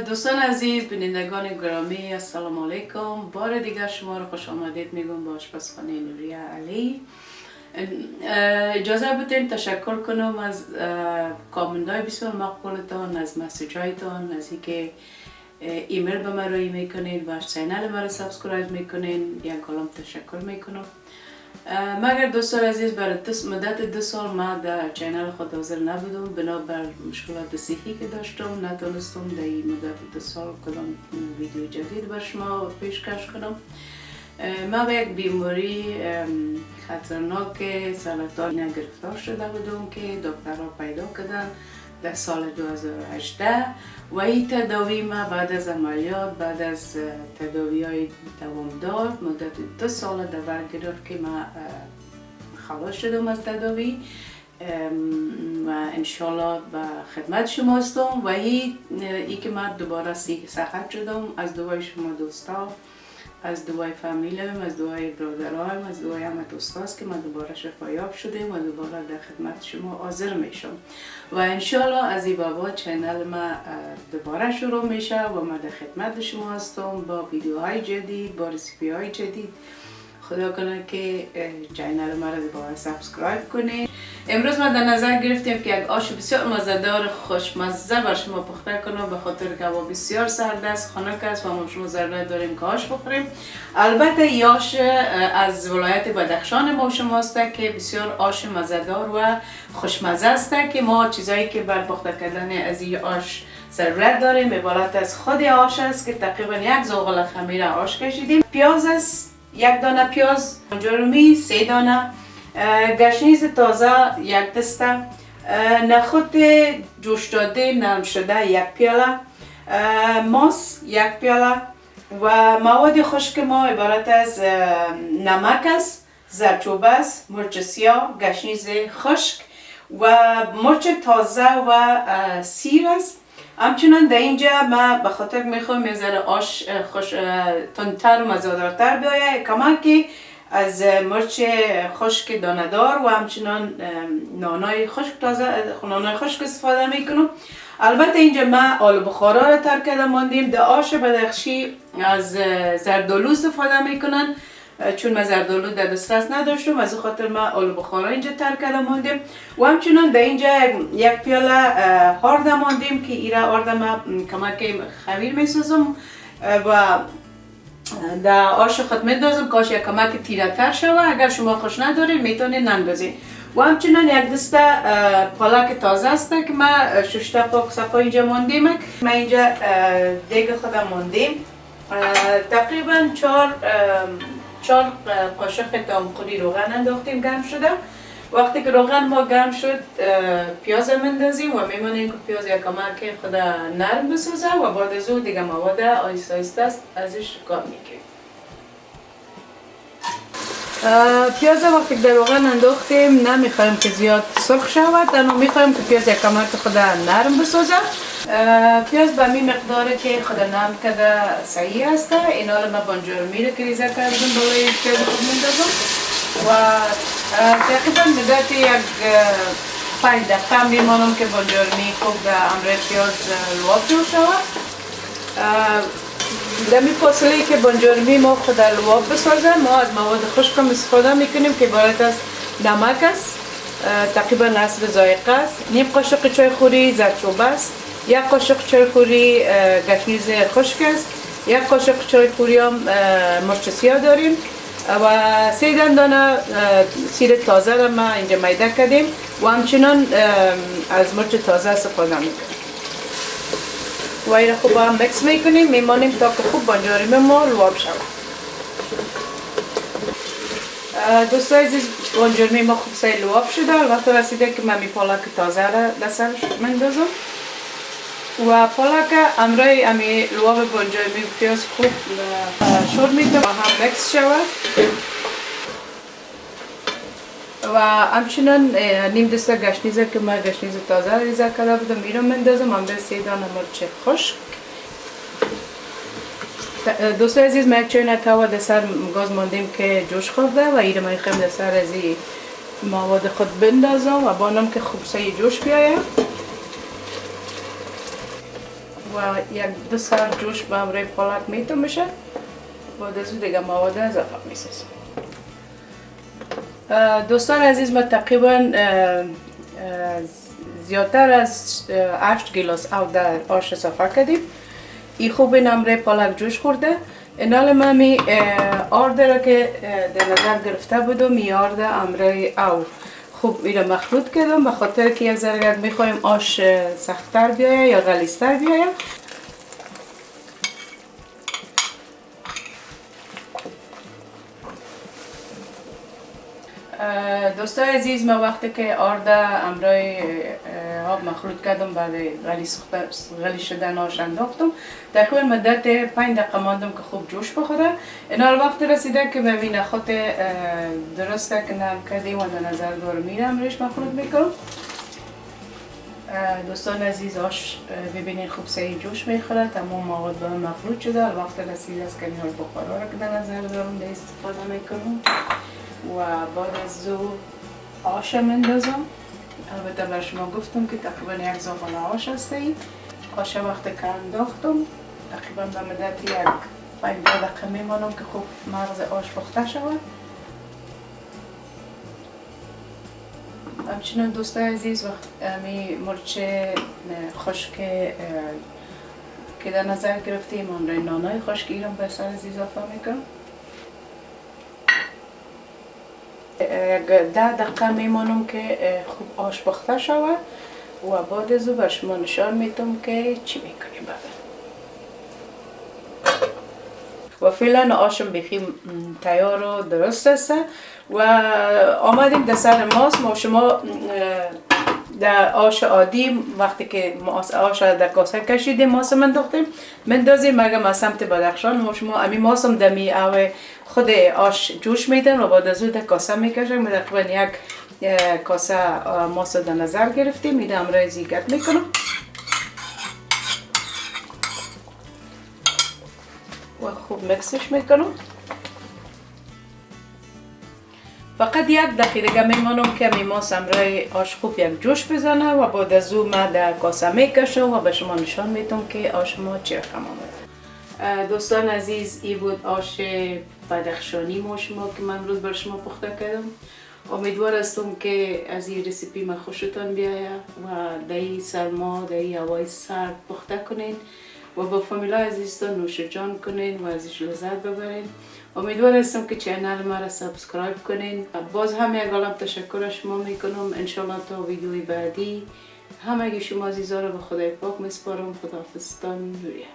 دوستان عزیز، بینندگان گرامی، السلام علیکم. بار دیگر شما رو خوش آمدید میگم به آشپزخانه نوریه علی. اجازه بدین تشکر کنم از کامنت‌های بسیار مقبولتان، از مسیج‌هایتان، از اینکه ایمیل به من روی میکنین و چینل من رو سابسکرایب میکنین. یک کلام تشکر میکنم. مگر دوستان عزیز، برای مدت 2 سال ما در چینل خود حاضر نبودم، بنابر مشکلات صحی که داشتم نتونستم در این مدت 2 سال کدام ویدیو جدید بر شما پیشکش کنم. ما به یک بیماری خطرناک سرطان گرفتار شده بودم که دکترها پیدا کردن در سال 2018 و این تداوی ما بعد از عملیات، بعد از تداوی های دوامدار مدت 2 سال در گرفت که ما خلاص شدم از تداوی و انشالله به خدمت شما هستم و ای که من دوباره صحت شدم از دعای شما دوستا، از دعای فامیلم، از دعای برادرام، از دعای همه دوستاست که ما دوباره شفایاب شدیم و دوباره در خدمت شما حاضر میشم و انشالله از این بابا چینل ما دوباره شروع میشه و ما در خدمت شما هستم با ویدیوهای جدید، با رسیپی های جدید. خدا کنه که چینل ما رو دوباره سابسکرایب کنید. امروز ما در نظر گرفتیم که یک آش بسیار مزه‌دار خوشمزه بر شما پخته کنم، به خاطر که هوا بسیار سرد است، خنک است و ما شما ضرورت داریم که آش بخوریم. البته این آش از ولایت بدخشان ما شماست که بسیار آش مزه‌دار و خوشمزه است که ما چیزایی که بر پخته کردن از این آش ضرورت داریم عبارت از خود آش است که تقریبا 1 زغال خمیر آش کشیدیم، پیاز است 1 دانه پیاز، جرمی 3 دانه، گشنیز تازه 1 دسته، نخود جوش داده نرم شده 1 پیاله، ماست 1 پیاله و مواد خشک ما عبارت از نمک است، زردچوبه است، مرچ سیاه، گشنیز خشک و مرچ تازه و سیر است. همچنان در اینجا ما به خاطر میخوام یه ذره آش تندتر و مزه‌دارتر بیاید، کمکی از مرچ خشک دانه‌دار و همچنان نانای خشک تازه نانای خشک استفاده میکنم. البته اینجا ما آلو بخارا را تر کرده ماندیم. در آش بدخشی از زردآلو استفاده میکنن، چون ما زردآلو در دسترس نداشتم از خاطر ما آلو بخارا اینجا تر کرده ماندیم و همچنان در اینجا 1 پیاله آرد ماندیم که ایرا آرد ما کمک خمیر میسازم و در آش خود میدازم کاش یک کمک تیره تر شوه. اگر شما خوش ندارید میتونید نندازید. و همچنان 1 دسته پالک تازه است که ما 6 تا پاک صفا اینجا ماندیم. ما اینجا دیگ خودم ماندیم تقریبا 4 قاشق تامخوری روغن انداختیم گرم شده. وقتی که روغن ما گرم شد پیاز میندازیم و میمونیم که پیاز یک کمک خود نرم بسازه و بعد از اون دیگه مواد آهسته آهسته ازش کار میکنیم. پیاز وقتی در روغن انداختیم نمیخوایم که زیاد سرخ شود، اما میخوایم که پیاز یک کمک خود نرم بسازه. پیاز به می مقداری که خود نرم کرده صحیح است. این حال ما بانجورمی رو که ریزه کردم بالای پیاز خود میندازم و تقریبا مدت 5 دقیقه میمانم که بانجورمی خوب در امر پیاز لواب شود. در می فاصله که بانجورمی ما خود لواب بسازه ما از مواد خشک استفاده میکنیم که عبارت از نمک است، تقریبا حسب ذائقه است، نیم قاشق چای خوری زردچوبه است، 1 قاشق چای خوری گشنیز خشک است، 1 قاشق چای خوری هم مرچ سیاه داریم و 3 دانه سیر تازه را ما اینجا میده کردیم و همچنان از مرچ تازه استفاده میکنیم و این را خوب هم مکس میکنیم، میمانیم تا که خوب بانجورمی ما لواب شود. دوستان عزیز، بانجورمی ما خوب سای لواب شده. وقت رسیده که من پالک تازه را دستش میندازم و پالک امرای امی لواب بانجورمی پیاز خوب شور میده و هم مکس شود و همچنان نیم دسته گشنیز که من گشنیز تازه ریزه کرده بودم میرم میندازم. هم به 3 دانه مرچ خشک. دوستان عزیز، ما یک چای توا در سر گاز ماندیم که جوش خورده و ایره میخوایم در سر از این مواد خود بندازم و بانم که خوب سای جوش بیاید و یک دو ساعت جوش به همراه پالک میتون بشه. بعد از اون دیگه مواد اضافه میسازم. دوستان عزیز، ما تقریبا زیادتر از 8 گلاس آب در آش اضافه کردیم. این خوب این همراه پالک جوش خورده. اینال من می آرد را که در نظر گرفته بودم، می آرد همراه او خوب این را مخلوط کردم، به خاطر که یک ذره میخوایم آش سخت‌تر بیاید یا غلیظتر بیاید. دوستان عزیز، ما وقتی که آرد همراه آب مخلوط کردم برای غلیظ شدن آش انداختم، تقریبا مدت 5 دقیقه ماندم که خوب جوش بخوره. اینا وقت رسیده که ببینه خود درسته که نرم کردیم و در نظر دور میرم روش مخلوط میکنم. دوستان عزیز، آش ببینید خوب صحیح جوش میخوره، تمام مواد با هم مخلوط شده. وقت رسیده است که این بخارا را که در نظر دارم استفاده میکنم و بعد از او آش مندازم. البته بر شما گفتم که تقریبا یک زغال آش هسته. آش وقتی که انداختم تقریبا به مدت یک 5 دقیقه میمانم که خوب مغز آش پخته شود. همچنین دوستان عزیز، وقتی مرچ خشک که در نظر گرفتیم همراه نانای خشک ایران به سر از اضافه میکنم. 10 دقیقه میمانم که خوب آش پخته شود و بعد از او بر شما نشان میدم که چی میکنیم. و فعلا آشم بخی تیار و درست است و آمدیم در سر ماست. ما شما در آش عادی وقتی که آش در کاسه کشیدیم ماست مندازیم اگر از سمت بدخشان. ما شما امی ماستم دمی او خود آش جوش میدن و بعد از اون در کاسه میکشیم. تقریبا یک کاسه ماست در نظر گرفتیم. میده همراه زیگرد میکنم و خوب مکسش میکنم. فقط 1 دقیقه میمانم که ماست همراه آش خوب یک جوش بزنه و بعد از او من در کاسه میکشم و به شما نشان میدم که آش ما چه رقم آمده. دوستان عزیز، این بود آش بدخشانی ما شما که من امروز بر شما پخته کردم. امیدوار هستم که از این رسیپی من خوشتان بیاید و در این سرما در این هوای سرد پخته کنین و با فامیلا عزیزتان نوش جان کنین و ازش لذت ببرین. امیدوار هستم که چینل ما را سابسکرایب کنین. باز هم یک عالم تشکر شما میکنم. انشالله تا ویدیوی بعدی همه شما عزیزا را به خدای پاک میسپارم. خداحافظتان. نوریه.